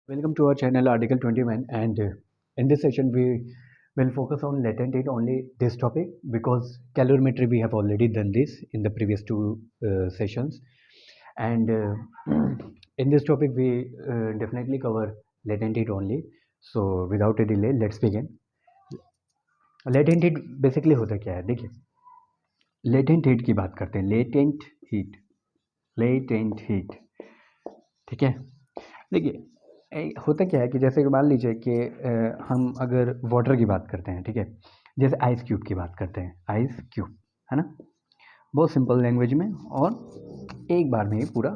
Welcome to our channel Article 21 and in this session we will focus on latent heat only this topic because calorimetry we have already done this in the previous two sessions and in this topic we definitely cover latent heat only. So without a delay let's begin. Latent heat basically होता क्या है देखिए latent heat की बात करते हैं latent heat ठीक है देखिए होता क्या है कि जैसे कि मान लीजिए कि हम अगर वाटर की बात करते हैं ठीक है जैसे आइस क्यूब की बात करते हैं आइस क्यूब है ना बहुत सिंपल लैंग्वेज में और एक बार में ही पूरा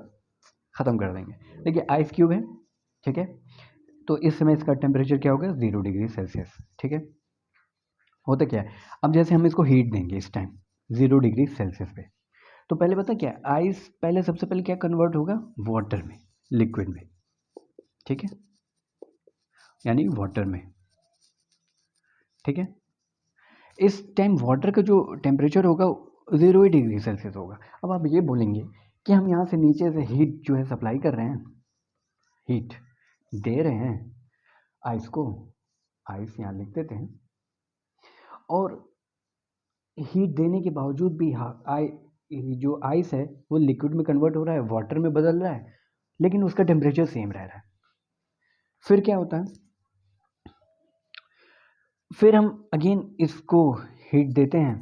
ख़त्म कर देंगे देखिए आइस क्यूब है ठीक है तो इस समय इसका टेम्परेचर क्या होगा 0 डिग्री सेल्सियस ठीक है होता क्या है अब जैसे हम इसको हीट देंगे इस टाइम 0 डिग्री सेल्सियस पे तो पहले पता क्या है आइस पहले सबसे पहले क्या कन्वर्ट होगा वाटर में लिक्विड में ठीक है यानी वाटर में ठीक है इस टाइम वाटर का जो टेम्परेचर होगा 0 डिग्री सेल्सियस होगा अब आप ये बोलेंगे कि हम यहाँ से नीचे से हीट जो है सप्लाई कर रहे हैं हीट दे रहे हैं आइस को आइस यहाँ लिख देते हैं और हीट देने के बावजूद भी जो आइस है वो लिक्विड में कन्वर्ट हो रहा है वाटर में बदल रहा है लेकिन उसका टेम्परेचर सेम रह रहा है फिर क्या होता है फिर हम अगेन इसको हीट देते हैं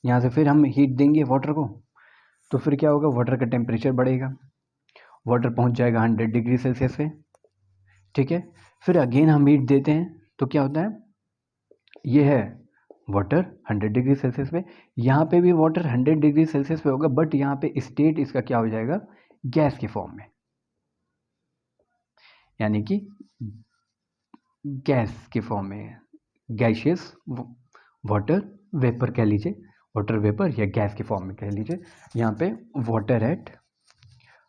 यहाँ से फिर हम हीट देंगे वाटर को तो फिर क्या होगा वाटर का टेम्परेचर बढ़ेगा वाटर पहुँच जाएगा 100 डिग्री सेल्सियस पे ठीक है फिर अगेन हम हीट देते हैं तो क्या होता है ये है वाटर 100 डिग्री सेल्सियस पे यहाँ पे भी वाटर 100 डिग्री सेल्सियस पे होगा बट यहाँ पे स्टेट इसका क्या हो जाएगा गैस के फॉर्म में यानी कि गैस के फॉर्म में गैशियस वाटर वेपर कह लीजिए वाटर वेपर या गैस के फॉर्म में कह लीजिए यहाँ पे वाटर एट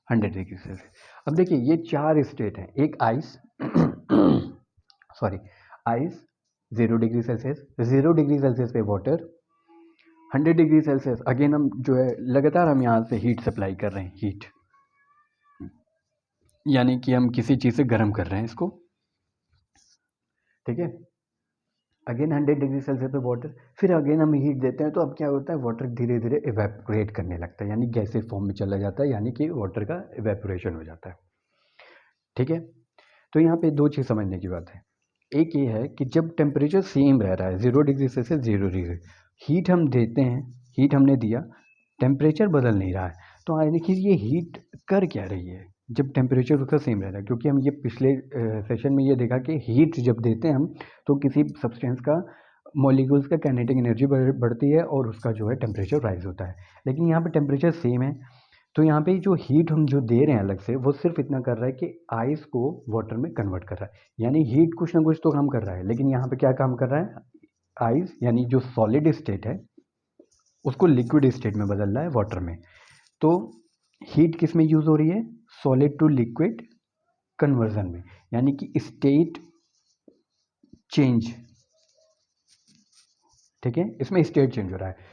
100 डिग्री सेल्सियस अब देखिए ये चार स्टेट हैं एक ice sorry ice 0 degree Celsius 0 degree Celsius पे वाटर 100 डिग्री सेल्सियस अगेन हम जो है लगातार हम यहाँ से हीट सप्लाई कर रहे हैं हीट यानी कि हम किसी चीज़ से गर्म कर रहे हैं इसको ठीक है अगेन 100 डिग्री सेल्सियस पे वाटर फिर अगेन हम हीट देते हैं तो अब क्या होता है वाटर धीरे धीरे इवेपोरेट करने लगता है यानी गैसेस फॉर्म में चला जाता है यानी कि वाटर का इवेपोरेशन हो जाता है ठीक है तो यहाँ पे दो चीज़ समझने की बात है एक ये है कि जब टेम्परेचर सेम रह रहा है 0 डिग्री सेल्सियस 0 डिग्री हीट हम देते हैं हीट हमने दिया टेम्परेचर बदल नहीं रहा है तो यानी कि ये हीट कर क्या रही है जब टेम्परेचर उसका सेम रह रहा है क्योंकि हम ये पिछले सेशन में ये देखा कि हीट जब देते हैं हम तो किसी सब्सटेंस का मॉलिक्यूल्स का काइनेटिक एनर्जी बढ़ती है और उसका जो है टेम्परेचर राइज होता है लेकिन यहाँ पे टेम्परेचर सेम है तो यहाँ पे जो हीट हम जो दे रहे हैं अलग से वो सिर्फ इतना कर रहा है कि आइस को वाटर में कन्वर्ट कर रहा है यानी हीट कुछ ना कुछ तो काम कर रहा है लेकिन यहाँ पे क्या काम कर रहा है आइस यानी जो सॉलिड स्टेट है उसको लिक्विड स्टेट में बदल रहा है वाटर में तो हीट किस में यूज हो रही है सॉलिड टू लिक्विड कन्वर्जन में यानी कि स्टेट चेंज ठीक है इसमें स्टेट चेंज हो रहा है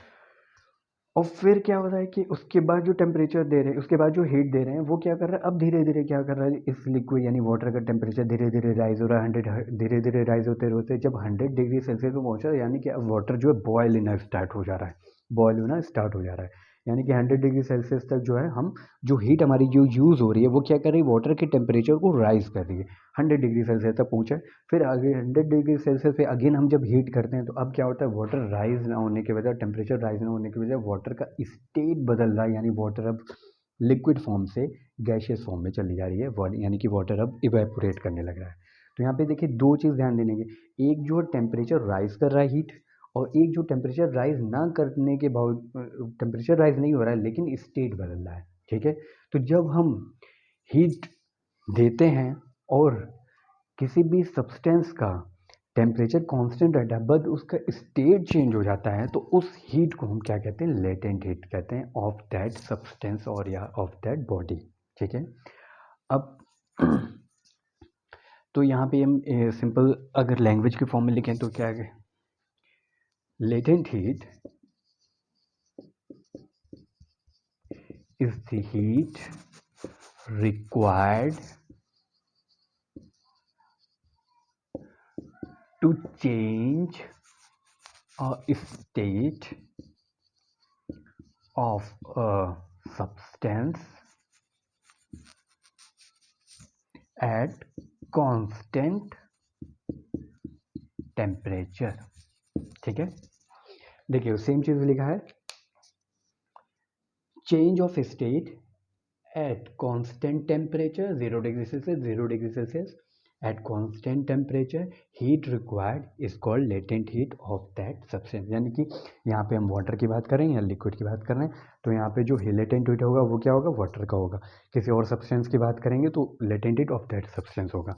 और फिर क्या हो रहा है कि उसके बाद जो टेम्परेचर दे रहे हैं उसके बाद जो हीट दे रहे हैं वो क्या कर रहा है अब धीरे धीरे क्या कर रहा है इस लिक्विड यानी वाटर का टेम्परेचर धीरे धीरे राइज हो रहा है 100 धीरे धीरे राइज होते होते जब 100 डिग्री सेल्सियस पे पहुंचा यानी कि अब वाटर जो है बॉयल होना स्टार्ट हो जा रहा है बॉयल होना स्टार्ट हो जा रहा है यानी कि 100 डिग्री सेल्सियस तक जो है हम जो हीट हमारी जो यूज़ हो रही है वो क्या कर रही है वाटर के टेम्परेचर को राइज कर रही है 100 डिग्री सेल्सियस तक पहुँचा फिर आगे 100 डिग्री सेल्सियस पे अगेन हम जब हीट करते हैं तो अब क्या होता है वाटर राइज ना होने की वजह टेम्परेचर राइज ना होने की वजह वाटर का स्टेट बदल रहा है यानी वाटर अब लिक्विड फॉर्म से गैशियस फॉर्म में चली जा रही है यानी कि वाटर अब इवेपोरेट करने लग रहा है तो यहाँ पे देखिए दो चीज़ ध्यान देने की एक जो टेम्परेचर राइज कर रहा है हीट और एक जो टेम्परेचर राइज ना करने के बावजूद टेम्परेचर राइज नहीं हो रहा है लेकिन स्टेट बदल रहा है ठीक है तो जब हम हीट देते हैं और किसी भी सब्सटेंस का टेम्परेचर कांस्टेंट रहता है बट उसका स्टेट चेंज हो जाता है तो उस हीट को हम क्या कहते हैं लेटेंट हीट कहते हैं ऑफ दैट सब्सटेंस और या ऑफ दैट बॉडी ठीक है अब तो यहाँ पे हम सिंपल अगर लैंग्वेज के फॉर्म में लिखें तो क्या है latent heat is the heat required to change a state of a substance at constant temperature। ठीक है, देखिए सेम चीज लिखा है, change of state at constant temperature 0 degree Celsius 0 degree Celsius at constant temperature heat required is called latent heat of that substance। यानी कि यहाँ पे हम वाटर की बात कर रहे हैं या लिक्विड की बात कर रहे हैं, तो यहाँ पे जो लेटेंट हीट होगा वो क्या होगा, वाटर का होगा। किसी और सब्सटेंस की बात करेंगे तो latent heat of that substance होगा।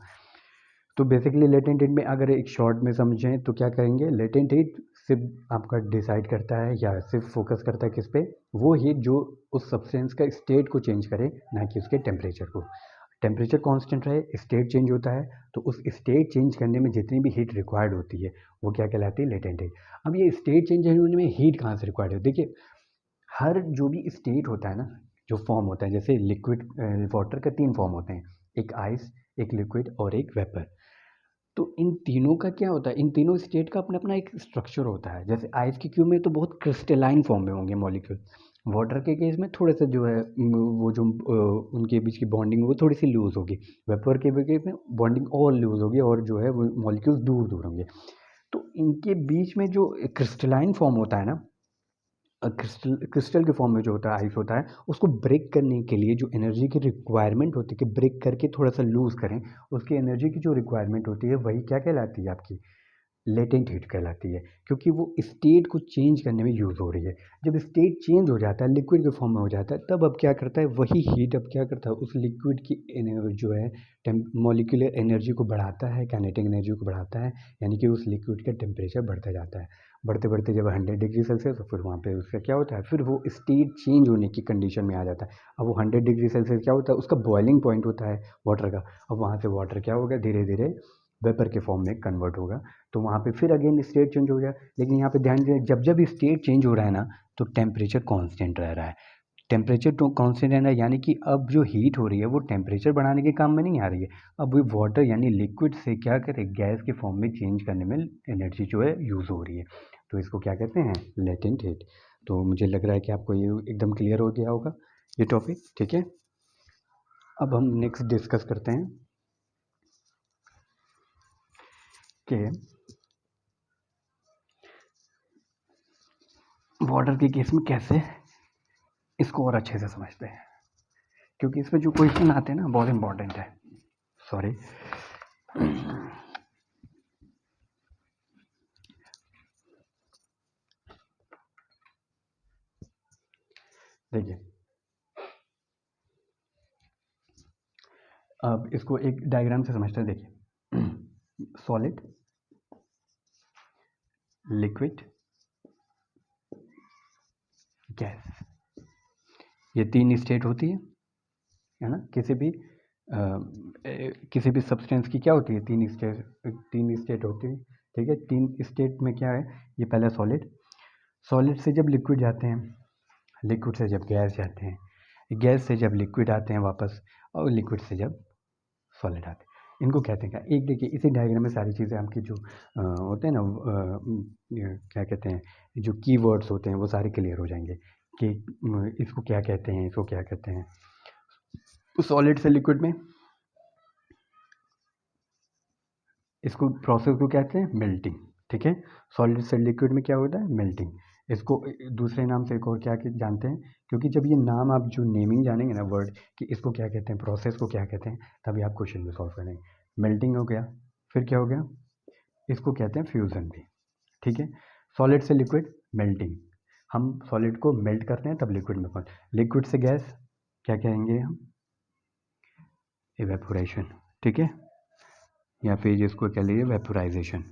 तो बेसिकली लेटेंट हीट में अगर एक शॉर्ट में समझें तो क्या करेंगे, लेटेंट हीट सिर्फ आपका डिसाइड करता है या सिर्फ फोकस करता है किस पे, वो हीट जो उस सब्सटेंस का स्टेट को चेंज करे, ना कि उसके टेम्परेचर को। टेम्परेचर कांस्टेंट रहे, स्टेट चेंज होता है, तो उस स्टेट चेंज करने में जितनी भी हीट रिक्वायर्ड होती है वो क्या कहलाती है, लेटेंट हीट। अब ये स्टेट चेंज होने में हीट कहाँ से रिक्वायर्ड है, देखिए हर जो भी स्टेट होता है ना, जो फॉर्म होता है, जैसे लिक्विड वाटर का 3 फॉर्म होते हैं, एक आइस, एक लिक्विड और एक वेपर। तो इन तीनों का क्या होता है, इन तीनों स्टेट का अपना अपना एक स्ट्रक्चर होता है। जैसे आइस के क्यूब में तो बहुत क्रिस्टलाइन फॉर्म में होंगे मॉलिक्यूल, वाटर के केस में थोड़े से जो है वो जो उनके बीच की बॉन्डिंग वो थोड़ी सी लूज होगी, वेपर के केस में बॉन्डिंग और लूज होगी और जो है वो मॉलिक्यूल्स दूर दूर होंगे। तो इनके बीच में जो क्रिस्टलाइन फॉर्म होता है ना, क्रिस्टल के फॉर्म में जो होता है आइस होता है, उसको ब्रेक करने के लिए जो एनर्जी की रिक्वायरमेंट होती है कि ब्रेक करके थोड़ा सा लूज करें, उसकी एनर्जी की जो रिक्वायरमेंट होती है वही क्या कहलाती है, आपकी लेटेंट हीट कहलाती है, क्योंकि वो स्टेट को चेंज करने में यूज़ हो रही है। जब स्टेट चेंज हो जाता है, लिक्विड के फॉर्म में हो जाता है, तब अब क्या करता है, वही हीट अब क्या करता है, उस लिक्विड की जो है मॉलिक्यूलर एनर्जी को बढ़ाता है, काइनेटिक एनर्जी को बढ़ाता है, यानी कि उस लिक्विड का टेम्परेचर बढ़ता जाता है। बढ़ते बढ़ते जब 100 डिग्री सेल्सियस, तो फिर वहाँ पे उसका क्या होता है, फिर वो स्टेट चेंज होने की कंडीशन में आ जाता है। अब वो 100 डिग्री सेल्सियस क्या होता है, उसका बॉइलिंग पॉइंट होता है वाटर का। अब वहाँ से वाटर क्या होगा, धीरे धीरे वेपर के फॉर्म में कन्वर्ट होगा, तो वहाँ पे फिर अगेन स्टेट चेंज हो गया। लेकिन यहाँ पे ध्यान दें, जब जब स्टेट चेंज हो रहा है ना, तो टेम्परेचर कांस्टेंट रह रहा है। टेम्परेचर तो कांस्टेंट रहना है, यानी कि अब जो हीट हो रही है वो टेम्परेचर बढ़ाने के काम में नहीं आ रही है, अब वो वाटर यानी लिक्विड से क्या करे, गैस के फॉर्म में चेंज करने में एनर्जी जो है यूज़ हो रही है। तो इसको क्या कहते हैं, लेटेंट हीट। तो मुझे लग रहा है कि आपको ये एकदम क्लियर हो गया होगा ये टॉपिक। ठीक है, अब हम नेक्स्ट डिस्कस करते हैं कि वाटर के केस में कैसे इसको और अच्छे से समझते हैं, क्योंकि इसमें जो क्वेश्चन आते हैं ना बहुत इंपॉर्टेंट है। सॉरी, देखिए अब इसको एक डायग्राम से समझते हैं। देखिए सॉलिड, लिक्विड, गैस, ये 3 स्टेट होती है ना, किसी भी सब्सटेंस की क्या होती है, 3 स्टेट होती है। ठीक है, 3 स्टेट में क्या है, ये पहला सॉलिड, सॉलिड से जब लिक्विड जाते हैं, लिक्विड से जब गैस जाते हैं, गैस से जब लिक्विड आते हैं वापस, और लिक्विड से जब सॉलिड आते हैं, इनको कहते हैं क्या, एक देखिए इसी डायग्राम में सारी चीज़ें आपकी जो होते हैं ना, क्या कहते हैं, जो कीवर्ड्स होते हैं वो सारे क्लियर हो जाएंगे कि इसको क्या कहते हैं, इसको क्या कहते हैं। तो सॉलिड से लिक्विड में इसको प्रोसेस को कहते हैं मेल्टिंग। ठीक है, सॉलिड से लिक्विड में क्या होता है, मेल्टिंग। इसको दूसरे नाम से एक और क्या जानते हैं, क्योंकि जब ये नाम आप जो नेमिंग जानेंगे ना वर्ड कि इसको क्या कहते हैं, प्रोसेस को क्या कहते हैं, तभी आप क्वेश्चन में सॉल्व करेंगे। मेल्टिंग हो गया, फिर क्या हो गया, इसको कहते हैं फ्यूज़न भी। ठीक है, सॉलिड से लिक्विड मेल्टिंग, हम सॉलिड को मेल्ट करते हैं तब लिक्विड में पहुंच, लिक्विड से गैस क्या कहेंगे हम, इवेपोरेशन। ठीक है, या फिर जिसको कह लीजिए वेपोराइजेशन,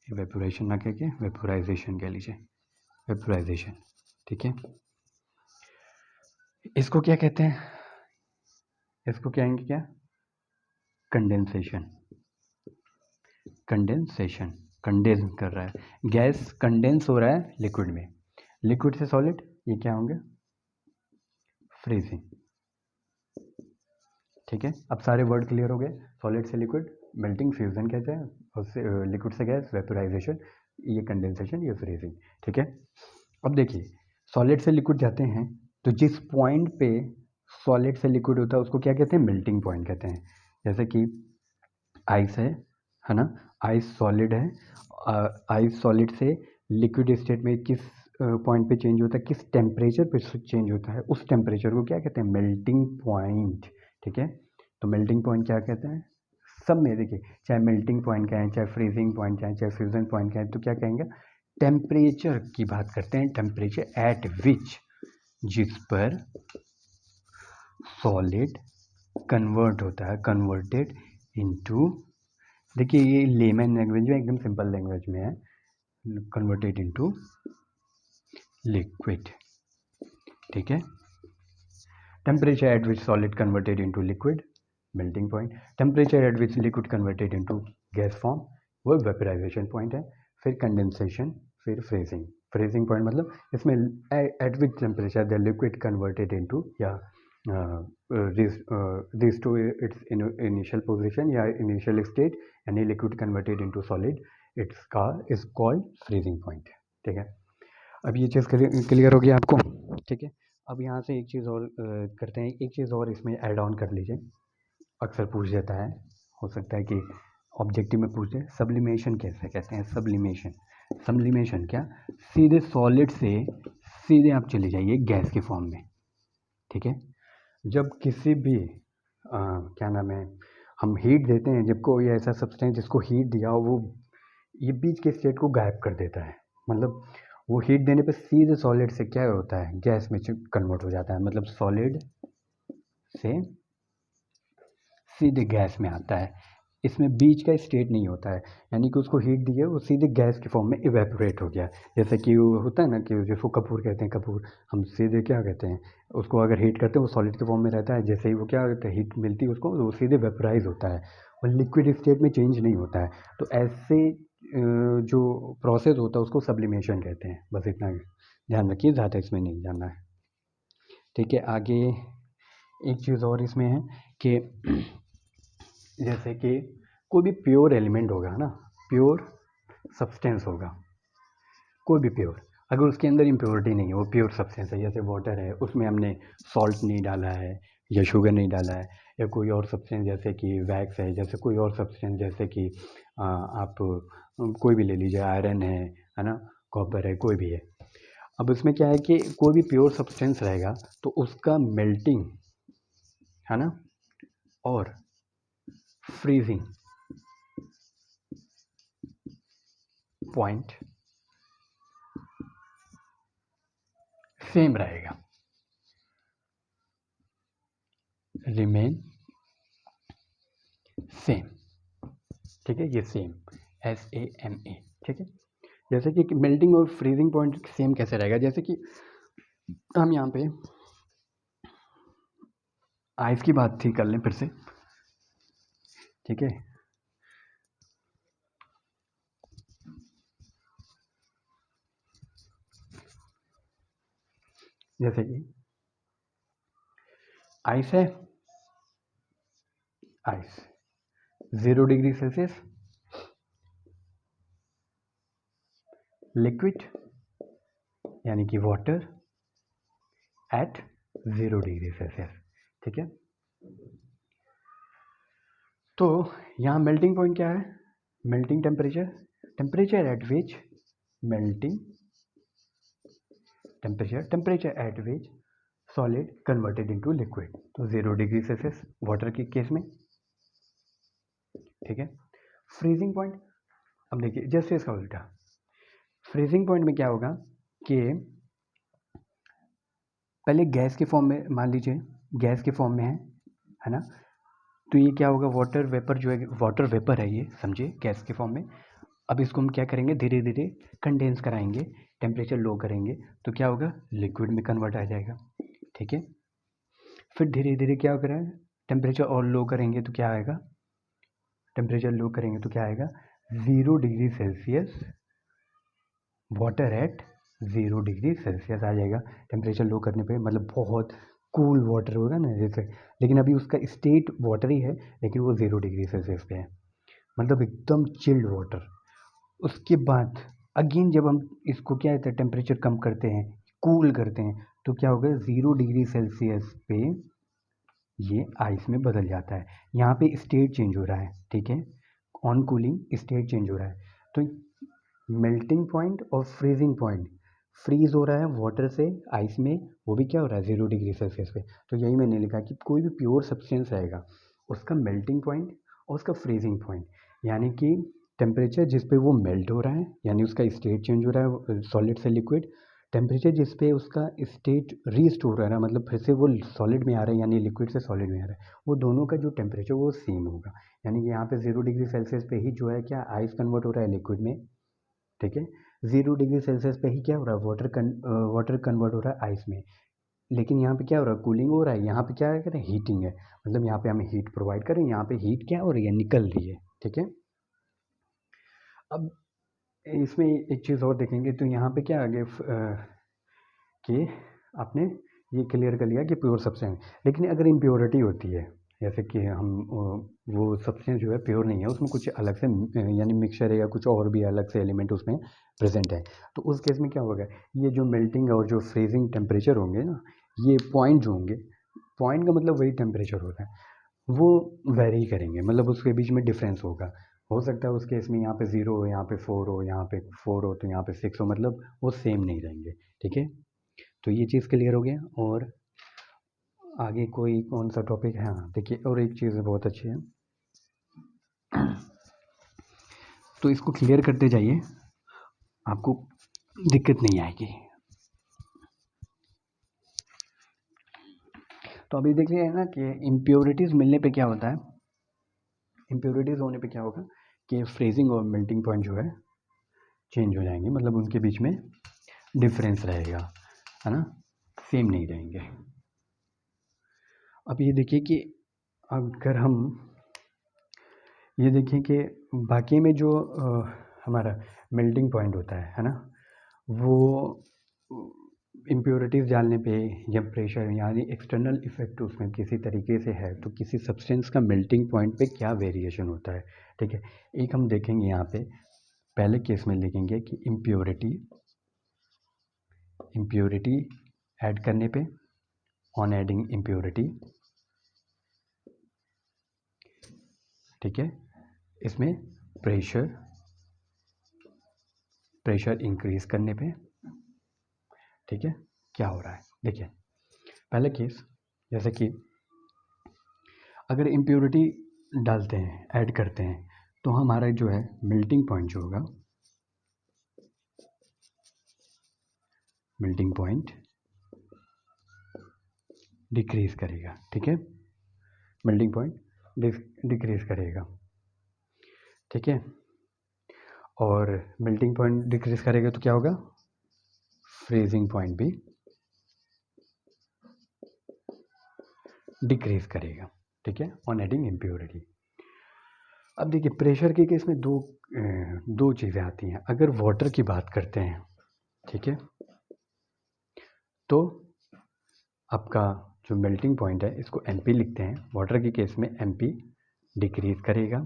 वेपोरेशन ना कह के वेपोराइजेशन कह लीजिए, वेपोराइजेशन। ठीक है, इसको क्या कहते हैं, इसको कहेंगे क्या, कंडेंसेशन। कंडेंसेशन, कंडेंस कर रहा है, गैस कंडेंस हो रहा है लिक्विड में, लिक्विड से सॉलिड, ये क्या होंगे, फ्रीजिंग। ठीक है, अब सारे वर्ड क्लियर हो गए। सॉलिड से लिक्विड, मेल्टिंग, फ्यूजन कहते हैं, उससे लिक्विड से गैस, वेपोराइजेशन, ये कंडेंसेशन, ये फ्रीजिंग। ठीक है, अब देखिए सॉलिड से लिक्विड जाते हैं तो जिस पॉइंट पे सॉलिड से लिक्विड होता है उसको क्या कहते हैं, मेल्टिंग पॉइंट कहते हैं। जैसे कि आइस है ना, आइस सॉलिड है, आइस सॉलिड से लिक्विड स्टेट में किस पॉइंट पे चेंज होता है, किस टेम्परेचर पे चेंज होता है, उस टेम्परेचर को क्या कहते हैं, मेल्टिंग पॉइंट। ठीक है, तो मेल्टिंग पॉइंट क्या कहते हैं, सब में देखिए, चाहे मेल्टिंग पॉइंट कहें, चाहे फ्रीजिंग पॉइंट कहें, चाहे फ्यूजन पॉइंट कहें, तो क्या कहेंगे, टेम्परेचर की बात करते हैं, टेम्परेचर एट विच, जिस पर सॉलिड कन्वर्ट होता है, कन्वर्टेड इनटू, देखिए ये लेमन लैंग्वेज में, एकदम सिंपल लैंग्वेज में है, कन्वर्टेड इनटू लिक्विड। ठीक है, temperature at which solid converted into liquid, melting point. Temperature at which liquid converted into gas form, वो वेपराइजेशन पॉइंट है। फिर कंडेंसेशन, फिर फ्रीजिंग। फ्रीजिंग पॉइंट मतलब इसमें eight which temperature the liquid converted into, या restore it's initial position या initial state, यानी liquid converted into solid, it's का इज कॉल्ड फ्रीजिंग पॉइंट। ठीक है, अब ये चीज़ क्लियर होगी आपको। ठीक है, अब यहाँ से एक चीज़ और करते हैं, एक चीज़ और इसमें ऐड ऑन कर लीजिए, अक्सर पूछ देता है, हो सकता है कि ऑब्जेक्टिव में पूछ दे, सब्लिमेशन कैसे कहते हैं, सब्लिमेशन। सब्लिमेशन क्या, सीधे सॉलिड से सीधे आप चले जाइए गैस के फॉर्म में। ठीक है, जब किसी भी क्या नाम है, हम हीट देते हैं, जब कोई ऐसा सब्सटेंस जिसको हीट दिया हो, वो ये बीच के स्टेट को गायब कर देता है, मतलब वो हीट देने पे सीधे सॉलिड से क्या होता है, गैस में कन्वर्ट हो जाता है, मतलब सॉलिड से सीधे गैस में आता है, इसमें बीच का स्टेट नहीं होता है, यानी कि उसको हीट दी है, वो सीधे गैस के फॉर्म में इवेपोरेट हो गया। जैसे कि वो होता है ना, कि जिसको कपूर कहते हैं, कपूर हम सीधे क्या कहते हैं, उसको अगर हीट करते हैं वो सॉलिड के फॉर्म में रहता है, जैसे ही वो क्या होता है, हीट मिलती है उसको, वो सीधे वेपराइज होता है, और लिक्विड स्टेट में चेंज नहीं होता है। तो ऐसे जो प्रोसेस होता है उसको सब्लिमेशन कहते हैं। बस इतना ध्यान रखिए, ज़्यादा इसमें नहीं जानना है। ठीक है, आगे एक चीज़ और इसमें है कि जैसे कि कोई भी प्योर एलिमेंट होगा ना, प्योर सब्सटेंस होगा, कोई भी प्योर, अगर उसके अंदर इम्प्योरिटी नहीं है, वो प्योर सब्सटेंस है, जैसे वाटर है, उसमें हमने सॉल्ट नहीं डाला है या शुगर नहीं डाला है, या कोई और सब्सटेंस जैसे कि वैक्स है, जैसे कोई और सब्सटेंस जैसे कि आप कोई भी ले लीजिए, आयरन है ना, कॉपर है, कोई भी है। अब उसमें क्या है कि कोई भी प्योर सब्सटेंस रहेगा तो उसका मेल्टिंग, है ना, और फ्रीजिंग पॉइंट सेम रहेगा, रिमेन सेम। ठीक है, ये सेम, SAME। ठीक है, जैसे कि मेल्टिंग और फ्रीजिंग पॉइंट सेम कैसे रहेगा, जैसे कि हम यहाँ पे आइस की बात थी, कर लें फिर से। ठीक है, जैसे कि आइस है, आइस 0 डिग्री सेल्सियस, लिक्विड यानी कि वाटर एट 0 डिग्री सेल्सियस। ठीक है, तो यहाँ मेल्टिंग पॉइंट क्या है, melting temperature, temperature at which melting temperature at which solid converted into liquid, तो 0 डिग्री सेल्सियस वाटर के केस में। ठीक है, फ्रीजिंग पॉइंट, अब देखिए जैसे इसका उल्टा, फ्रीजिंग पॉइंट में क्या होगा कि पहले गैस के फॉर्म में, मान लीजिए गैस के फॉर्म में है ना, तो ये क्या होगा, वाटर वेपर जो है, वाटर वेपर है ये, समझिए गैस के फॉर्म में। अब इसको हम क्या करेंगे, धीरे धीरे कंडेंस कराएंगे, टेम्परेचर लो करेंगे, तो क्या होगा, लिक्विड में कन्वर्ट आ जाएगा। ठीक है, फिर धीरे धीरे क्या करें, टेम्परेचर और लो करेंगे तो क्या आएगा, टेम्परेचर लो करेंगे तो क्या आएगा, 0 degree Celsius, water at 0 degree Celsius आ जाएगा। टेम्परेचर लो करने पे मतलब बहुत कूल वाटर होगा ना जैसे, लेकिन अभी उसका स्टेट वाटर ही है, लेकिन वो 0 डिग्री सेल्सियस पे है, मतलब एकदम चिल्ड वाटर। उसके बाद अगेन जब हम इसको क्या है टेम्परेचर कम करते हैं, कूल करते हैं, तो क्या होगा 0 डिग्री सेल्सियस पे ये आइस में बदल जाता है। यहाँ पे स्टेट चेंज हो रहा है, ठीक है, ऑन कूलिंग स्टेट चेंज हो रहा है। तो मेल्टिंग पॉइंट और फ्रीजिंग पॉइंट, फ्रीज हो रहा है वाटर से आइस में, वो भी क्या हो रहा है 0 डिग्री सेल्सियस पे। तो यही मैंने लिखा कि कोई भी प्योर सब्सटेंस रहेगा उसका मेल्टिंग पॉइंट और उसका फ्रीजिंग पॉइंट, यानी कि टेम्परेचर जिस पे वो मेल्ट हो रहा है यानी उसका स्टेट चेंज हो रहा है सॉलिड से लिक्विड, टेम्परेचर जिस पे उसका स्टेट रीस्टोर हो रहा है मतलब फिर से वो सॉलिड में आ रहा है यानी लिक्विड से सॉलिड में आ रहा है, वो दोनों का जो टेम्परेचर वो सेम होगा। यानी कि यहाँ पे 0 डिग्री सेल्सियस पे ही जो है क्या आइस कन्वर्ट हो रहा है लिक्विड में, ठीक है, 0 डिग्री सेल्सियस पे ही क्या हो रहा है वाटर कन्वर्ट हो रहा है आइस में। लेकिन यहाँ पे क्या हो रहा है कूलिंग हो रहा है, यहाँ पे क्या है करें हीटिंग है, मतलब यहाँ पे हमें हीट प्रोवाइड करें, यहाँ पे हीट क्या हो रही है निकल रही है, ठीक है। अब इसमें एक चीज़ और देखेंगे तो यहाँ पे क्या आगे कि आपने ये क्लियर कर लिया कि प्योर सब्सटेंस, लेकिन अगर इम्प्योरिटी होती है जैसे कि हम वो सब्सटेंस जो है प्योर नहीं है उसमें कुछ अलग से यानी मिक्सचर है या कुछ और भी अलग से एलिमेंट उसमें प्रेजेंट है, तो उस केस में क्या होगा ये जो मेल्टिंग और जो फ्रीजिंग टेम्परेचर होंगे ना, ये पॉइंट जो होंगे, पॉइंट का मतलब वही टेम्परेचर होता है, वो वेरी करेंगे, मतलब उसके बीच में डिफरेंस होगा। हो सकता है उस केस में यहाँ पे 0 हो, यहाँ पे 4 हो, यहाँ पे 4 हो तो यहाँ पे 6 हो, मतलब वो सेम नहीं रहेंगे, ठीक है। तो ये चीज़ क्लियर हो गया। और आगे कोई कौन सा टॉपिक है, हाँ देखिए और एक चीज़ बहुत अच्छी है, तो इसको क्लियर करते जाइए, आपको दिक्कत नहीं आएगी। तो अभी देखिए ना कि इम्प्योरिटीज़ मिलने पे क्या होता है, इम्प्योरिटीज़ होने पे क्या होगा कि फ्रीजिंग और मेल्टिंग पॉइंट जो है चेंज हो जाएंगे, मतलब उनके बीच में डिफरेंस रहेगा, है ना, सेम नहीं रहेंगे। अब ये देखिए कि अगर हम ये देखें कि बाकी में जो हमारा मेल्टिंग पॉइंट होता है ना, वो इम्प्योरिटीज़ डालने पे या प्रेशर यानी एक्सटर्नल इफेक्ट उसमें किसी तरीके से है तो किसी सब्सटेंस का मेल्टिंग पॉइंट पे क्या वेरिएशन होता है, ठीक है। एक हम देखेंगे यहाँ पे पहले केस में लिखेंगे कि इम्प्योरिटी ऐड करने पे, ऑन एडिंग इम्प्योरिटी, ठीक है, इसमें प्रेशर इंक्रीज करने पे, ठीक है, क्या हो रहा है देखिए। पहले केस जैसे कि अगर इम्प्योरिटी डालते हैं ऐड करते हैं तो हमारा जो है मेल्टिंग पॉइंट जो होगा, मेल्टिंग पॉइंट डिक्रीज करेगा, ठीक है, मेल्टिंग पॉइंट डिक्रीज करेगा, ठीक है। और मेल्टिंग पॉइंट डिक्रीज करेगा तो क्या होगा फ्रीजिंग पॉइंट भी डिक्रीज करेगा, ठीक है, ऑन एडिंग इम्प्योरिटी। अब देखिए प्रेशर के केस में दो चीज़ें आती हैं। अगर वाटर की बात करते हैं, ठीक है, तो आपका जो मेल्टिंग पॉइंट है इसको एमपी लिखते हैं, वाटर के केस में एमपी डिक्रीज करेगा।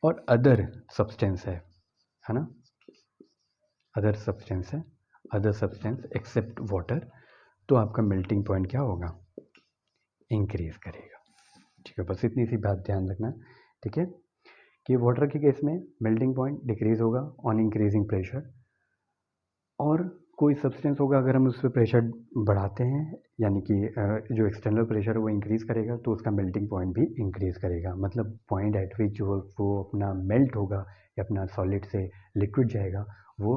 और अदर सब्सटेंस है ना, अदर सब्सटेंस एक्सेप्ट वाटर, तो आपका मेल्टिंग पॉइंट क्या होगा इंक्रीज करेगा, ठीक है। बस इतनी सी बात ध्यान रखना, ठीक है, कि वाटर के केस में मेल्टिंग पॉइंट डिक्रीज होगा ऑन इंक्रीजिंग प्रेशर, और कोई सब्सटेंस होगा अगर हम उस पर प्रेशर बढ़ाते हैं यानी कि जो एक्सटर्नल प्रेशर है वो इंक्रीज़ करेगा तो उसका मेल्टिंग पॉइंट भी इंक्रीज़ करेगा, मतलब पॉइंट एट विच जो वो अपना मेल्ट होगा या अपना सॉलिड से लिक्विड जाएगा वो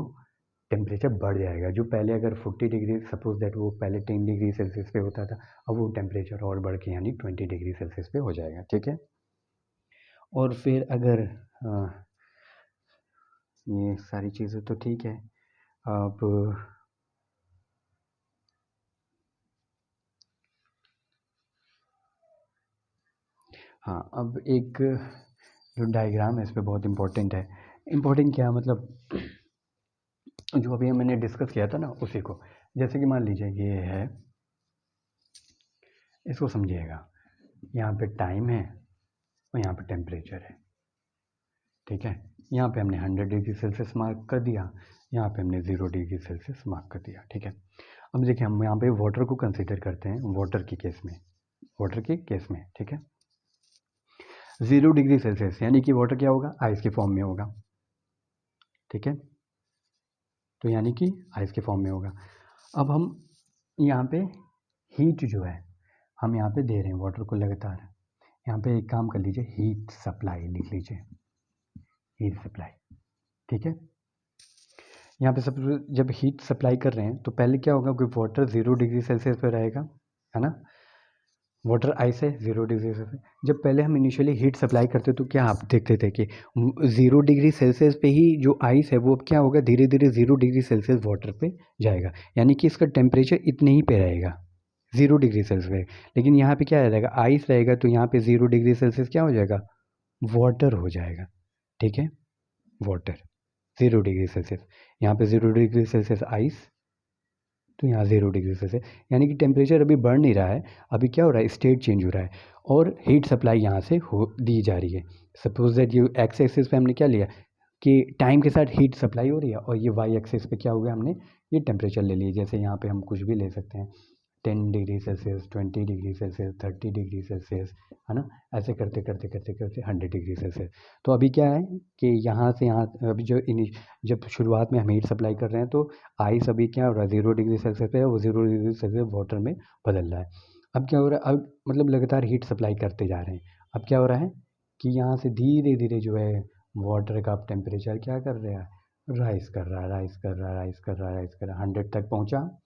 टेम्परेचर बढ़ जाएगा। जो पहले अगर 40 डिग्री सपोज दैट वो पहले 10 डिग्री सेल्सियस पे होता था, अब वो टेम्परेचर और बढ़ के यानी 20 डिग्री सेल्सियस पे हो जाएगा, ठीक है। और फिर अगर ये सारी चीज़ें तो ठीक है, अब हाँ अब एक जो डायग्राम है इस पर बहुत इम्पोर्टेंट है। इम्पोर्टेंट क्या मतलब जो अभी मैंने डिस्कस किया था ना उसी को, जैसे कि मान लीजिए ये है इसको समझिएगा, यहाँ पे टाइम है और यहाँ पे टेम्परेचर है, ठीक है। यहाँ पे हमने 100 डिग्री सेल्सियस मार्क कर दिया, यहाँ पे हमने 0 डिग्री सेल्सियस मार्क कर दिया, ठीक है। अब देखिए हम यहाँ पे वाटर को कंसीडर करते हैं, वाटर के केस में, ठीक है। 0 डिग्री सेल्सियस यानी कि वाटर क्या होगा, आइस के फॉर्म में होगा, ठीक है। तो यानी कि आइस के फॉर्म में होगा। अब हम यहाँ पे हीट जो है हम यहाँ पे दे रहे हैं वाटर को लगातार। यहाँ पे एक काम कर लीजिए, हीट सप्लाई लिख लीजिए, हीट सप्लाई, ठीक है। यहाँ पे सब जब हीट सप्लाई कर रहे हैं तो पहले क्या होगा कि वाटर 0 डिग्री सेल्सियस पे रहेगा, है ना। वाटर आइस है 0 डिग्री सेल्सियस। जब पहले हम इनिशियली हीट सप्लाई करते तो क्या आप देखते थे कि 0 डिग्री सेल्सियस पे ही जो आइस है वो अब क्या होगा, धीरे धीरे 0 डिग्री सेल्सियस वाटर पे जाएगा, यानी कि इसका टेम्परेचर इतने ही पे रहेगा 0 डिग्री सेल्सियस पे। लेकिन यहाँ पे क्या रहेगा, आइस रहेगा, तो यहाँ पे 0 डिग्री सेल्सियस क्या हो जाएगा, वाटर हो जाएगा, ठीक है। वाटर 0 डिग्री सेल्सियस, यहाँ पे 0 डिग्री सेल्सियस आइस, तो यहाँ 0 डिग्री सेल्सियस, यानी कि टेम्परेचर अभी बढ़ नहीं रहा है, अभी क्या हो रहा है, स्टेट चेंज हो रहा है और हीट सप्लाई यहाँ से हो दी जा रही है। सपोज दैट ये एक्स एक्सिस पे हमने क्या लिया कि टाइम के साथ हीट सप्लाई हो रही है, और ये वाई एक्सिस पे क्या हो गया, हमने ये टेम्परेचर ले लिया। जैसे यहाँ पे हम कुछ भी ले सकते हैं, 10 degree Celsius, 20 degree Celsius, 30 degree Celsius, है ना। ऐसे करते करते करते करते 100 डिग्री सेल्सियस। तो अभी क्या है कि यहाँ से यहाँ अभी जब शुरुआत में हम हीट सप्लाई कर रहे हैं तो आइस अभी क्या हो रहा है, 0 डिग्री सेल्सियस पे है, वो 0 डिग्री सेल्सियस वाटर में बदल रहा है। अब क्या हो रहा है, अब मतलब लगातार हीट सप्लाई करते जा रहे हैं। अब क्या हो रहा है कि यहाँ से धीरे धीरे जो है वाटर का टेम्परेचर क्या कर रहा है, राइस कर रहा है, राइस कर रहा है, राइस कर रहा है, राइस कर रहा है, 100 तक पहुँचा।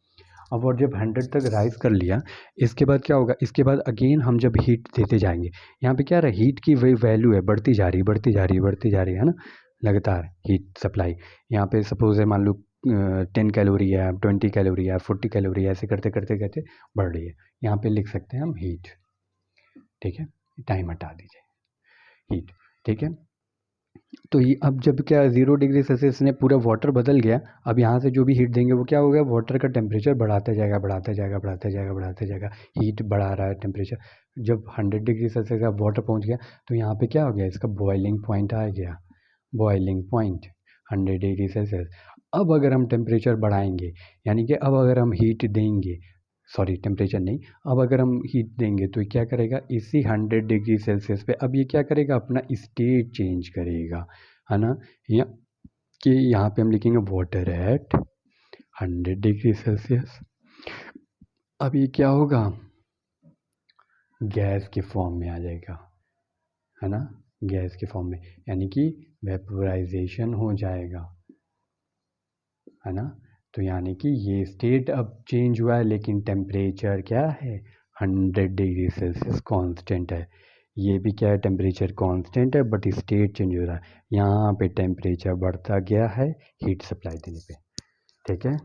अब और जब 100 तक राइज कर लिया, इसके बाद क्या होगा, इसके बाद अगेन हम जब हीट देते जाएंगे, यहाँ पे क्या रहा है, हीट की वही वैल्यू है, बढ़ती जा रही है, बढ़ती जा रही है, बढ़ती जा रही है ना, लगातार हीट सप्लाई। यहाँ पे सपोज है मान लो 10 कैलोरी है, 20 कैलोरी है, 40 कैलोरी है, ऐसे करते करते करते बढ़ रही है। यहाँ पे लिख सकते हैं हम हीट, ठीक है। टाइम हटा दीजिए, हीट, ठीक है। तो ये अब जब क्या 0 डिग्री सेल्सियस ने पूरा वाटर बदल गया, अब यहाँ से जो भी हीट देंगे वो क्या हो गया, वाटर का टेम्परेचर बढ़ाते जाएगा, बढ़ाते जाएगा, बढ़ाते जाएगा, बढ़ाते जाएगा, हीट बढ़ा रहा है टेम्परेचर। जब 100 डिग्री सेल्सियस का वाटर पहुँच गया तो यहाँ पे क्या हो गया, इसका बॉइलिंग पॉइंट आ गया, बॉइलिंग पॉइंट 100 डिग्री सेल्सियस। अब अगर हम टेम्परेचर बढ़ाएंगे, यानी कि अब अगर हम हीट देंगे, सॉरी टेम्परेचर नहीं, अब अगर हम हीट देंगे तो क्या करेगा, इसी 100 डिग्री सेल्सियस पे अब ये क्या करेगा, अपना स्टेट चेंज करेगा, है ना। या कि यहाँ पे हम लिखेंगे वाटर एट 100 डिग्री सेल्सियस। अब ये क्या होगा, गैस के फॉर्म में आ जाएगा, है ना, गैस के फॉर्म में, यानी कि वेपोराइजेशन हो जाएगा, है ना। तो यानी कि ये स्टेट अब चेंज हुआ है, लेकिन टेम्परेचर क्या है, 100 डिग्री सेल्सियस कांस्टेंट है। ये भी क्या है, टेम्परेचर कांस्टेंट है, बट स्टेट चेंज हो रहा है। यहाँ पे टेम्परेचर बढ़ता गया है हीट सप्लाई देने पे, ठीक है।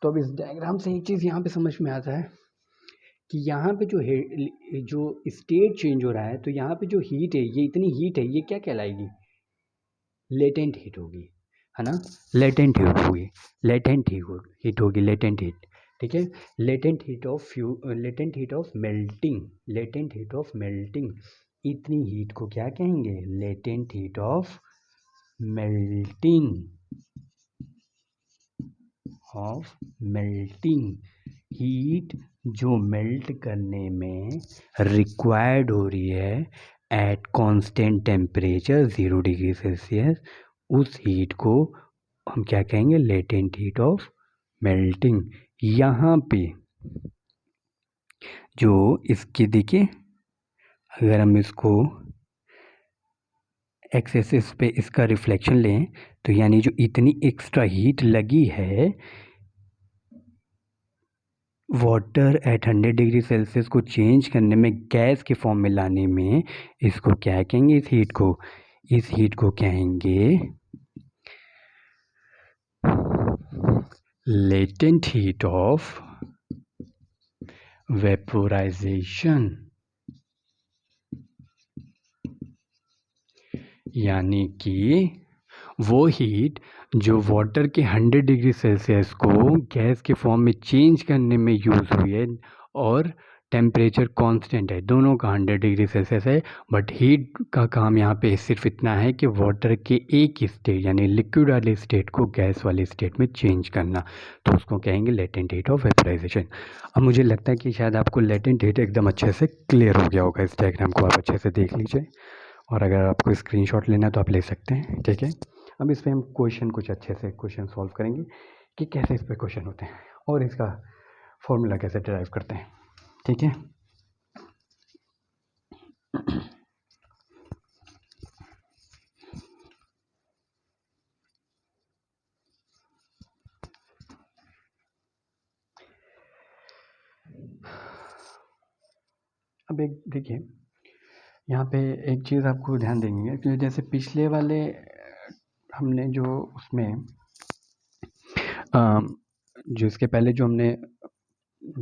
तो अब इस डायग्राम से एक चीज़ यहाँ पे समझ में आता है कि यहाँ पे जो स्टेट चेंज हो रहा है, तो यहाँ पे जो हीट है, ये इतनी हीट है, ये क्या कहलाएगी, लेटेंट हीट होगी, है ना। लेटेंट हीट होगी, लेटेंट हीट होगी, लेटेंट हीट, ठीक है। Latent heat of melting, latent heat of melting, इतनी हीट को क्या कहेंगे, latent heat of melting, heat जो मेल्ट करने में रिक्वायर्ड हो रही है at constant temperature 0 degree Celsius, उस हीट को हम क्या कहेंगे, लेटेंट हीट ऑफ मेल्टिंग। यहाँ पे जो इसके देखिए, अगर हम इसको एक्स एक्सिस पे इसका रिफ्लेक्शन लें, तो यानी जो इतनी एक्स्ट्रा हीट लगी है वाटर एट 100 डिग्री सेल्सियस को चेंज करने में, गैस के फॉर्म में लाने में, इसको क्या कहेंगे, इस हीट को कहेंगे लेटेंट हीट ऑफ वेपोराइजेशन। यानी कि वो हीट जो वाटर के 100 डिग्री सेल्सियस को गैस के फॉर्म में चेंज करने में यूज़ हुई है, और टेम्परेचर कांस्टेंट है, दोनों का 100 डिग्री सेल्सियस है, बट हीट का काम यहाँ पे सिर्फ इतना है कि वाटर के एक स्टेट यानी लिक्विड वाले स्टेट को गैस वाले स्टेट में चेंज करना, तो उसको कहेंगे लेटेंट हीट ऑफ वेपराइजेशन। अब मुझे लगता है कि शायद आपको लेटेंट हीट एकदम अच्छे से क्लियर हो गया होगा, इस डायग्राम को आप अच्छे से देख लीजिए, और अगर आपको स्क्रीनशॉट लेना है तो आप ले सकते हैं, ठीक है। अब इस पर हम क्वेश्चन कुछ अच्छे से क्वेश्चन सॉल्व करेंगे कि कैसे इस पर क्वेश्चन होते हैं और इसका फॉर्मूला कैसे डिराइव करते हैं, ठीक है। अब एक देखिए, यहाँ पे एक चीज़ आपको ध्यान देंगे कि जैसे पिछले वाले हमने जो उसमें जो इसके पहले जो हमने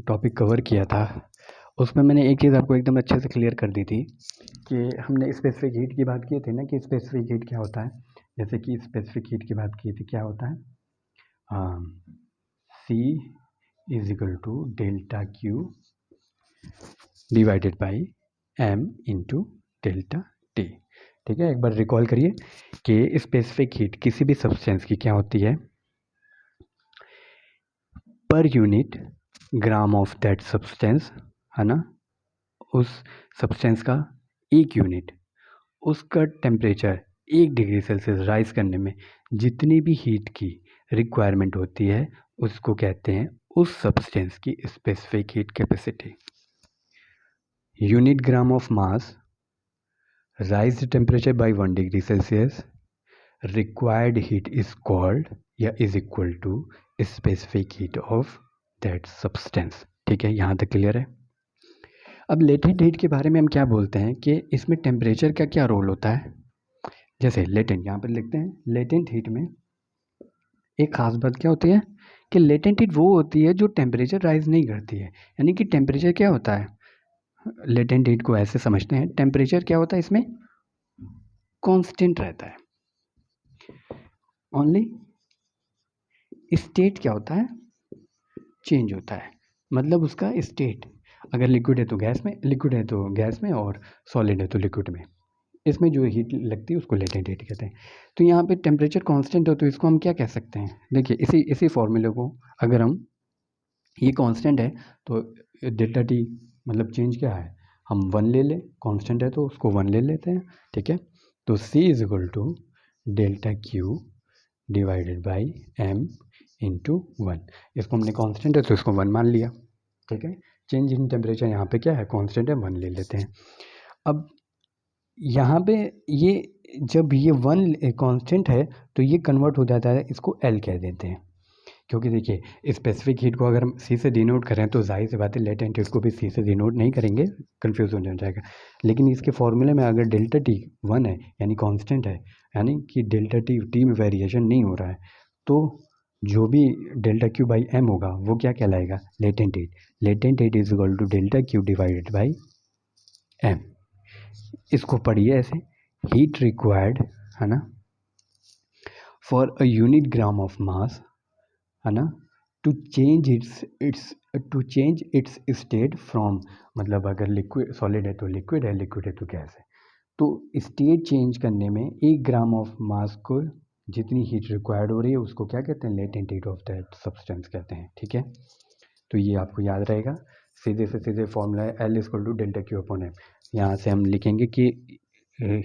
टॉपिक कवर किया था, उसमें मैंने एक चीज़ आपको एकदम अच्छे से क्लियर कर दी थी कि हमने स्पेसिफिक हीट की बात की थी ना, कि स्पेसिफिक हीट क्या होता है। जैसे कि स्पेसिफिक हीट की बात की थी, क्या होता है, C is equal to delta Q divided by M into delta T, ठीक है। एक बार रिकॉल करिए कि स्पेसिफिक हीट किसी भी सब्सटेंस की क्या होती है, per unit gram of that substance, है ना, उस सब्सटेंस का एक यूनिट, उसका टेम्परेचर 1 डिग्री सेल्सियस राइज करने में जितनी भी हीट की रिक्वायरमेंट होती है, उसको कहते हैं उस सब्सटेंस की specific heat capacity. Unit gram of mass rise temperature by 1 degree Celsius, required heat is called या is equal to specific heat of that substance, ठीक है। यहाँ तक क्लियर है। अब लेटेंट हीट के बारे में हम क्या बोलते हैं कि इसमें टेम्परेचर का क्या रोल होता है। जैसे लेटेंट यहाँ पर लिखते हैं, लेटेंट हीट में एक खास बात क्या होती है कि लेटेंट हीट वो होती है जो टेम्परेचर राइज नहीं करती है। यानी कि टेम्परेचर क्या होता है, लेटेंट हीट को ऐसे समझते हैं, टेम्परेचर क्या होता है इसमें, कांस्टेंट रहता है। ओनली स्टेट क्या होता है, चेंज होता है। मतलब उसका स्टेट, अगर लिक्विड है तो गैस में, लिक्विड है तो गैस में, और सॉलिड है तो लिक्विड में, इसमें जो हीट लगती है उसको लेटेंट हीट कहते हैं। तो यहाँ पे टेम्परेचर कांस्टेंट हो तो इसको हम क्या कह सकते हैं, देखिए इसी इसी फॉर्मूले को अगर हम, ये कांस्टेंट है तो डेल्टा टी मतलब चेंज क्या है, हम 1 ले लें, कांस्टेंट है तो उसको 1 ले लेते हैं, ठीक है। तो C is equal to delta Q divided by M into 1, इसको हमने कांस्टेंट है तो इसको 1 मान लिया, ठीक है। चेंज इन टेम्परेचर यहाँ पे क्या है, कांस्टेंट है, 1 ले लेते हैं। अब यहाँ पे ये जब ये 1 कांस्टेंट है तो ये कन्वर्ट हो जाता है, इसको L कह देते हैं, क्योंकि देखिए स्पेसिफिक हीट को अगर हम C से डिनोट करें तो जाहिर सी बात है लेटेंट हीट को भी C से डिनोट नहीं करेंगे, कन्फ्यूज हो जाएगा। लेकिन इसके फॉर्मूले में अगर डेल्टा टी 1 है यानी कांस्टेंट है, यानी कि डेल्टा टी में वेरिएशन नहीं हो रहा है, तो जो भी डेल्टा क्यू बाई M होगा वो क्या कहलाएगा, latent heat. Latent heat is equal to delta Q divided by M। इसको पढ़िए ऐसे, हीट रिक्वायर्ड, है ना, for a unit gram of mass, है ना, to change its state from, मतलब अगर लिक्विड सॉलिड है तो लिक्विड है, लिक्विड है तो गैस है, तो स्टेट चेंज करने में 1 ग्राम ऑफ मास को जितनी हीट रिक्वायर्ड हो रही है उसको क्या कहते हैं, latent heat of that substance कहते हैं, ठीक है। तो ये आपको याद रहेगा, सीधे से सीधे फॉर्मूला है L equal to delta Q upon M। यहाँ से हम लिखेंगे कि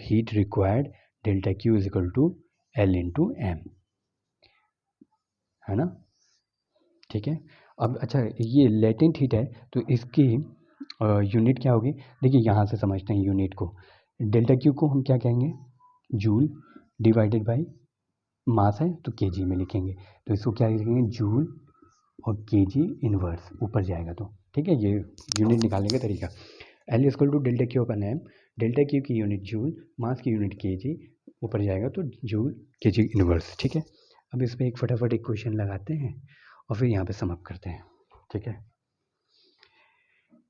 heat required delta Q is equal to L into M, है ना, ठीक है। अब अच्छा, ये लेटेंट हीट है तो इसकी यूनिट क्या होगी, देखिए यहाँ से समझते हैं यूनिट को। डेल्टा क्यू को हम क्या कहेंगे, जूल डिवाइडेड बाई मास है तो केजी में लिखेंगे, तो इसको क्या लिखेंगे, जूल और केजी इनवर्स ऊपर जाएगा तो, ठीक है। ये यूनिट निकालने का तरीका। L equal to delta Q upon M, delta Q की यूनिट जूल, मास की यूनिट केजी, ऊपर जाएगा तो जूल केजी इनवर्स, ठीक है। अब इसमें एक फटाफट एक क्वेश्चन लगाते हैं और फिर यहाँ पे समअप करते हैं, ठीक है।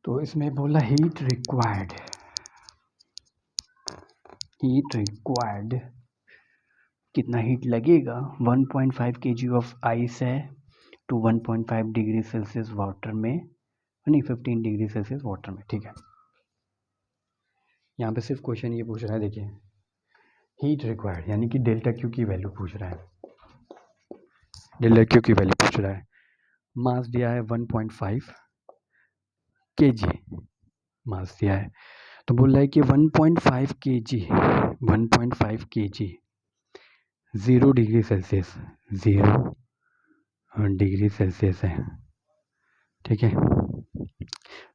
तो इसमें बोला हीट रिक्वायर्ड कितना हीट लगेगा, 1.5 kg ऑफ आइस है टू 1.5 डिग्री सेल्सियस वाटर में नहीं 15 डिग्री सेल्सियस वाटर में, ठीक है। यहाँ पे सिर्फ क्वेश्चन ये पूछ रहा है, देखिए हीट रिक्वायर्ड यानी कि डेल्टा क्यू की वैल्यू पूछ रहा है, डेल्टा क्यू की वैल्यू पूछ रहा है। मास दिया है 1.5 kg, मास दिया है, तो बोल रहा है कि 1.5 kg 1.5 kg 0 degree Celsius 0 degree Celsius है, ठीक है,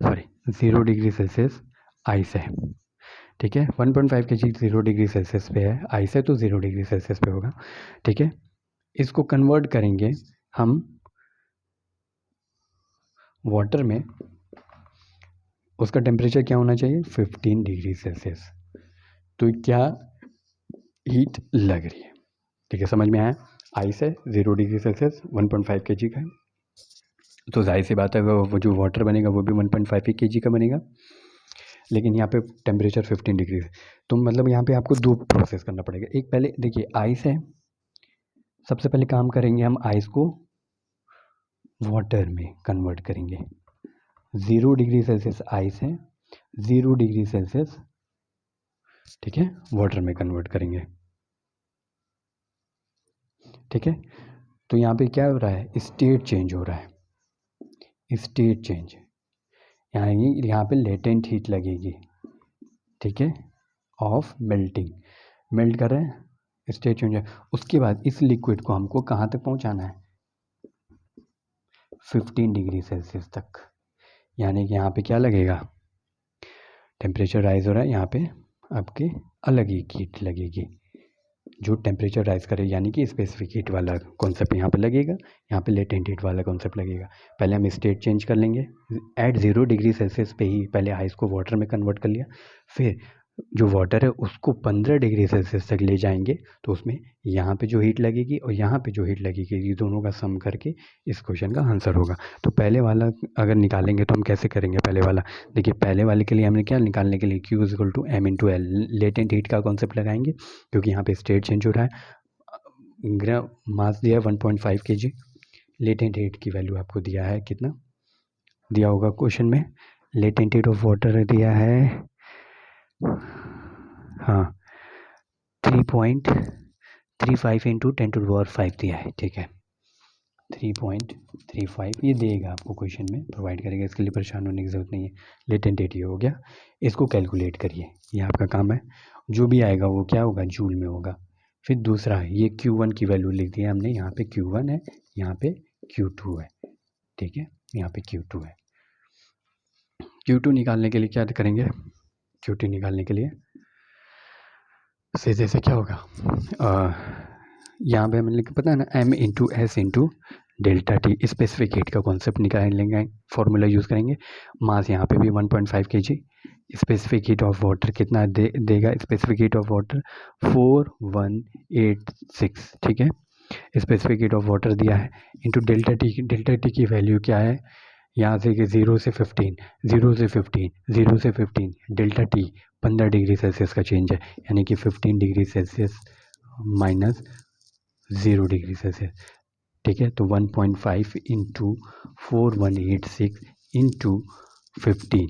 सॉरी 0 डिग्री सेल्सियस आइस है, ठीक है। 1.5 kg 0 डिग्री सेल्सियस पे है, आइस है तो 0 डिग्री सेल्सियस पे होगा, ठीक है। इसको कन्वर्ट करेंगे हम वाटर में, उसका टेम्परेचर क्या होना चाहिए 15 डिग्री सेल्सियस, तो क्या हीट लग रही है, ठीक है, समझ में आया। आइस है 0 डिग्री सेल्सियस 1.5 kg का है, तो जाहिर सी बात है वो जो वाटर बनेगा वो भी 1.5 kg का बनेगा, लेकिन यहाँ पे टेम्परेचर 15 डिग्री है, तो मतलब यहाँ पे आपको दो प्रोसेस करना पड़ेगा। एक पहले देखिए आइस है, सबसे पहले काम करेंगे हम आइस को वाटर में कन्वर्ट करेंगे, 0 डिग्री सेल्सियस आइस है, 0 डिग्री सेल्सियस, ठीक है, वाटर में कन्वर्ट करेंगे, ठीक है। तो यहाँ पे क्या हो रहा है, स्टेट चेंज हो रहा है, स्टेट चेंज, यहाँ पे लेटेंट हीट लगेगी, ठीक है, ऑफ मेल्टिंग, मेल्ट कर रहे हैं, स्टेट चेंज है। उसके बाद इस लिक्विड को हमको कहाँ तक पहुँचाना है 15 डिग्री सेल्सियस तक, यानी कि यहाँ पे क्या लगेगा, टेम्परेचर राइज हो रहा है, यहाँ पे आपके अलग ही हीट लगेगी जो टेम्परेचर राइज करे, यानी कि स्पेसिफिक हीट वाला कॉन्सेप्ट यहाँ पे लगेगा, यहाँ पे लेटेंट हीट वाला कॉन्सेप्ट लगेगा। पहले हम स्टेट चेंज कर लेंगे, एट 0 डिग्री सेल्सियस पे ही पहले आइस को वाटर में कन्वर्ट कर लिया, फिर जो वाटर है उसको 15 डिग्री सेल्सियस तक ले जाएंगे, तो उसमें यहाँ पे जो हीट लगेगी और यहाँ पे जो हीट लगेगी, ये दोनों का सम करके इस क्वेश्चन का आंसर होगा। तो पहले वाला अगर निकालेंगे तो हम कैसे करेंगे, पहले वाला देखिए, पहले वाले के लिए हमने क्या निकालने के लिए Q is equal to M into L, latent heat का कॉन्सेप्ट लगाएंगे क्योंकि यहाँ पे स्टेट चेंज हो रहा है। मास दिया है 1.5 kg, लेटेंट हीट की वैल्यू आपको दिया है, कितना दिया होगा क्वेश्चन में, लेटेंट हीट ऑफ वाटर दिया है, हाँ 3.35 इंटू 10⁵ दिया है, ठीक है, 3.35 ये देगा आपको क्वेश्चन में, प्रोवाइड करेगा, इसके लिए परेशान होने की ज़रूरत नहीं है। लेटेंट हीट ये हो गया, इसको कैलकुलेट करिए, ये आपका काम है, जो भी आएगा वो क्या होगा जूल में होगा। फिर दूसरा ये Q1 की वैल्यू लिख दी है हमने, यहाँ पे Q1 है, यहाँ पे Q2 है, ठीक है, यहाँ पे Q2 है। Q2 निकालने के लिए क्या करेंगे, Q2 निकालने के लिए सीधे से क्या होगा, यहाँ पे हमें पता है ना, M into S into delta T, specific heat का कॉन्सेप्ट निकाल लेंगे, फॉर्मूला यूज़ करेंगे। मास यहाँ पे भी 1.5 kg, specific heat of water कितना देगा, स्पेसिफिक हीट ऑफ वाटर 4186, ठीक है, स्पेसिफिक हीट ऑफ वाटर दिया है, इंटू डेल्टा टी की वैल्यू क्या है, यहाँ से कि 0 से 15 डेल्टा टी 15 डिग्री सेल्सियस का चेंज है, यानी कि 15 degree Celsius minus 0 degree Celsius, ठीक है। तो 1.5 इंटू 4186 इंटू 15,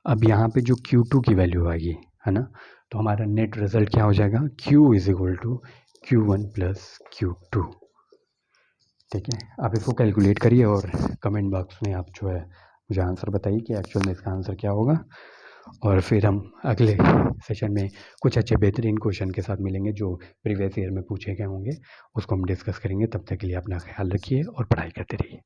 अब यहाँ पे जो Q2 की वैल्यू आएगी है ना, तो हमारा नेट रिजल्ट क्या हो जाएगा, Q is equal to Q1 plus Q2, ठीक है। आप इसको कैलकुलेट करिए और कमेंट बॉक्स में आप जो है मुझे आंसर बताइए कि एक्चुअल में इसका आंसर क्या होगा, और फिर हम अगले सेशन में कुछ अच्छे बेहतरीन क्वेश्चन के साथ मिलेंगे जो प्रीवियस ईयर में पूछे गए होंगे, उसको हम डिस्कस करेंगे। तब तक के लिए अपना ख्याल रखिए और पढ़ाई करते रहिए।